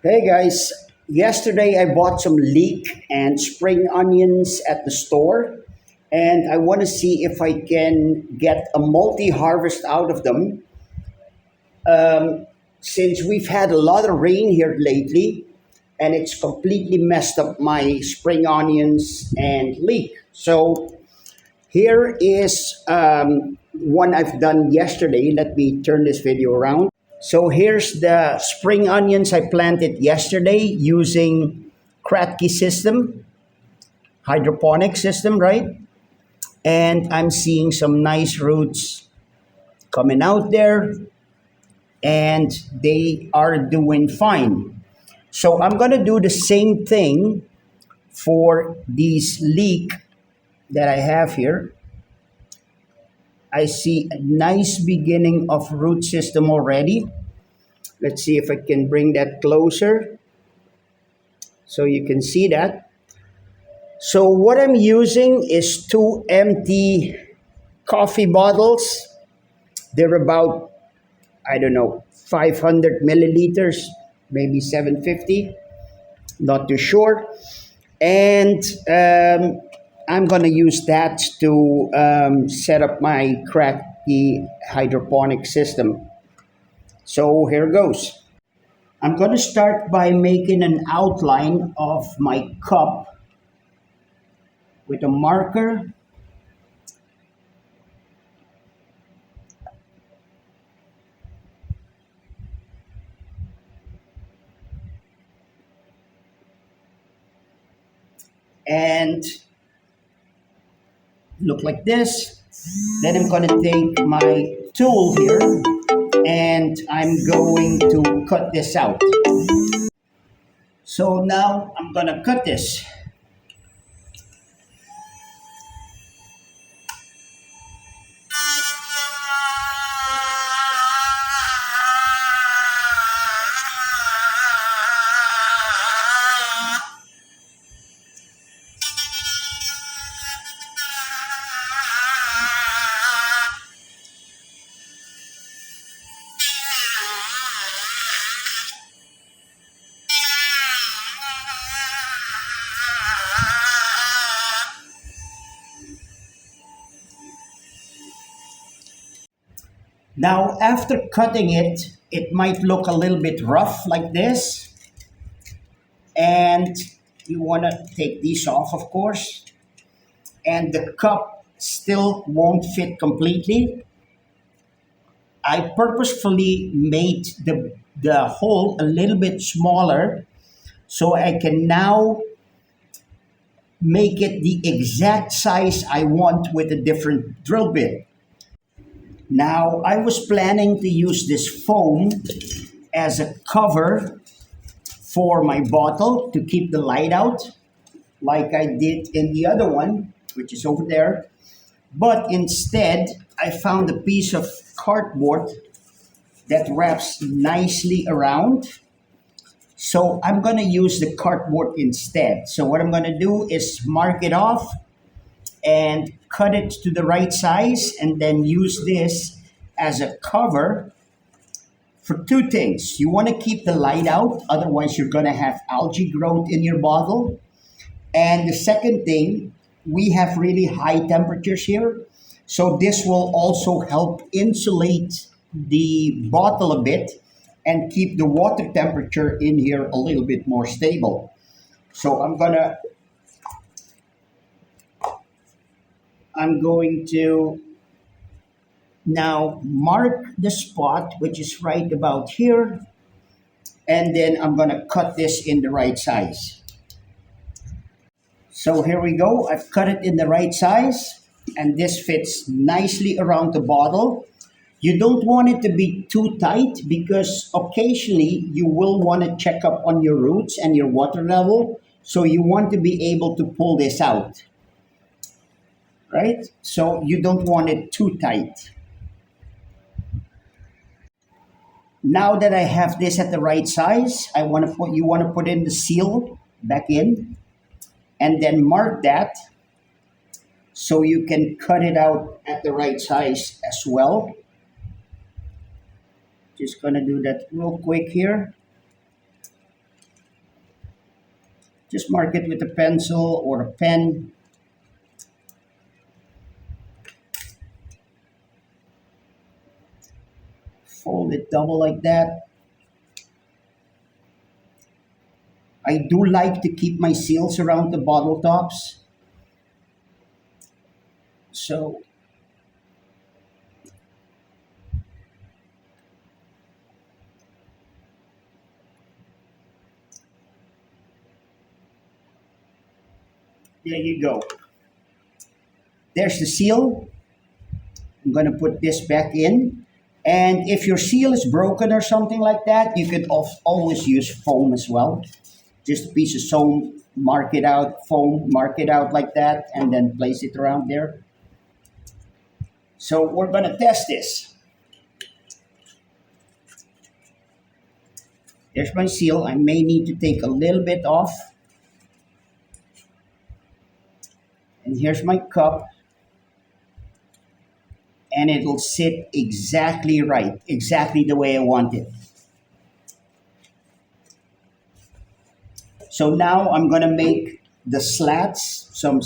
Hey guys, yesterday I bought some leek and spring onions at the store, and I want to see if I can get a multi harvest out of them. Since we've had a lot of rain here lately, and it's completely messed up my spring onions and leek. So here is one I've done yesterday. Let me turn this video around. So here's the spring onions I planted yesterday using Kratky system, hydroponic system, right? And I'm seeing some nice roots coming out there and they are doing fine. So I'm gonna do the same thing for these leek that I have here. I see a nice beginning of root system already. Let's see if I can bring that closer so you can see that. So what I'm using is two empty coffee bottles. They're about, I don't know, 500 milliliters, maybe 750, not too sure. And I'm gonna use that to set up my Kratky hydroponic system. So here goes. I'm going to start by making an outline of my cup with a marker. And look like this. Then I'm going to take my tool here and I'm going to cut this out. So now I'm going to cut this. Now, after cutting it, it might look a little bit rough like this. And you want to take these off, of course. And the cup still won't fit completely. I purposefully made the hole a little bit smaller so I can now make it the exact size I want with a different drill bit. Now, I was planning to use this foam as a cover for my bottle to keep the light out, like I did in the other one, which is over there. But instead, I found a piece of cardboard that wraps nicely around. So I'm gonna use the cardboard instead. So what I'm gonna do is mark it off and cut it to the right size and then use this as a cover for two things. You want to keep the light out, otherwise you're going to have algae growth in your bottle. And the second thing, we have really high temperatures here, so this will also help insulate the bottle a bit and keep the water temperature in here a little bit more stable. So I'm going to now mark the spot, which is right about here, and then I'm going to cut this in the right size. So here we go. I've cut it in the right size, and this fits nicely around the bottle. You don't want it to be too tight because occasionally you will want to check up on your roots and your water level. So you want to be able to pull this out, right? So you don't want it too tight. Now that I have this at the right size, you want to put in the seal back in and then mark that so you can cut it out at the right size as well. Just gonna do that real quick here. Just mark it with a pencil or a pen. Fold it double like that. I do like to keep my seals around the bottle tops. So there you go. There's the seal. I'm going to put this back in. And if your seal is broken or something like that, you could always use foam as well. Just a piece of foam, mark it out, like that, and then place it around there. So we're going to test this. There's my seal. I may need to take a little bit off. And here's my cup. And it'll sit exactly right, exactly the way I want it. So now I'm going to make the slats, some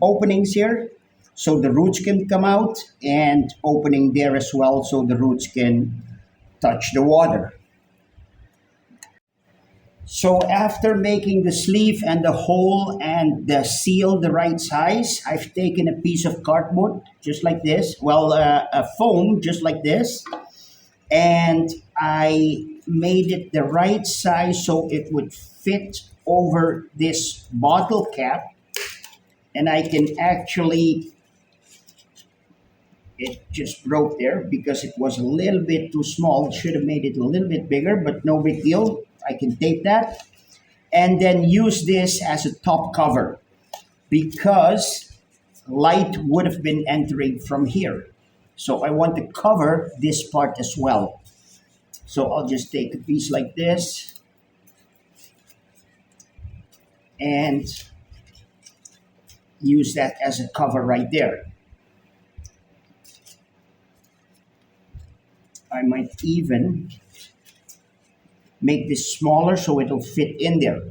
openings here, so the roots can come out, and opening there as well, so the roots can touch the water. So after making the sleeve and the hole and the seal the right size, I've taken a piece of cardboard just like this, a foam just like this, and I made it the right size so it would fit over this bottle cap, and I can actually, it just broke there because it was a little bit too small. Should have made it a little bit bigger, but no big deal. I can tape that and then use this as a top cover because light would have been entering from here. So I want to cover this part as well. So I'll just take a piece like this and use that as a cover right there. I might even make this smaller so it'll fit in there.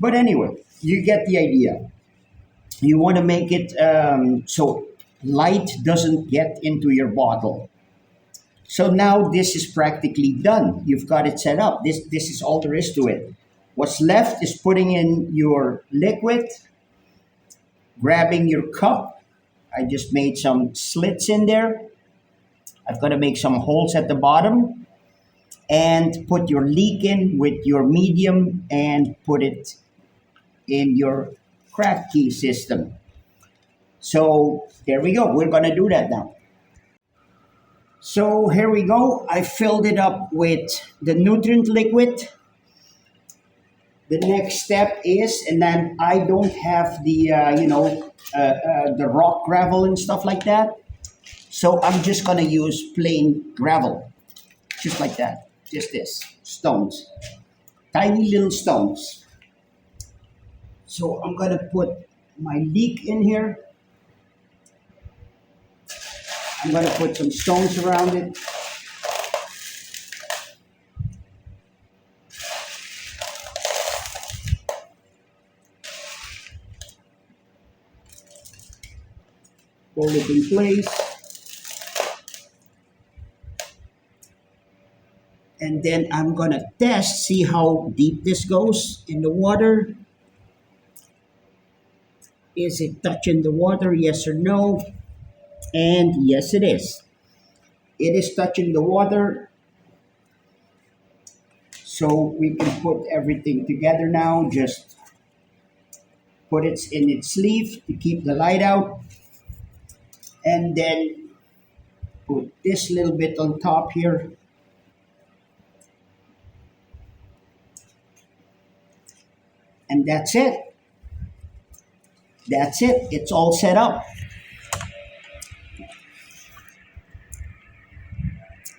But anyway, you get the idea. You want to make it so light doesn't get into your bottle. So now this is practically done. You've got it set up. This is all there is to it. What's left is putting in your liquid, grabbing your cup. I just made some slits in there. I've got to make some holes at the bottom and put your leek in with your medium and put it in your Kratky system. So there we go. We're going to do that now. So here we go. I filled it up with the nutrient liquid. The next step is, and then I don't have the, the rock gravel and stuff like that. So I'm just going to use plain gravel, just like that. Just this, stones, tiny little stones. So I'm going to put my leek in here. I'm going to put some stones around it. Hold it in place. And then I'm going to test, see how deep this goes in the water. Is it touching the water, yes or no? And yes, it is. It is touching the water. So we can put everything together now. Just put it in its sleeve to keep the light out. And then put this little bit on top here. And that's it. That's it. It's all set up.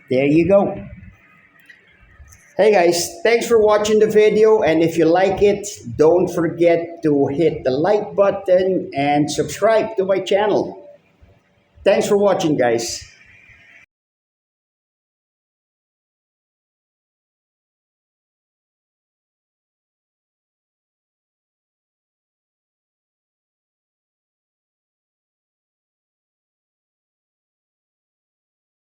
There you go. Hey guys, thanks for watching the video. And if you like it, don't forget to hit the like button and subscribe to my channel. Thanks for watching, guys.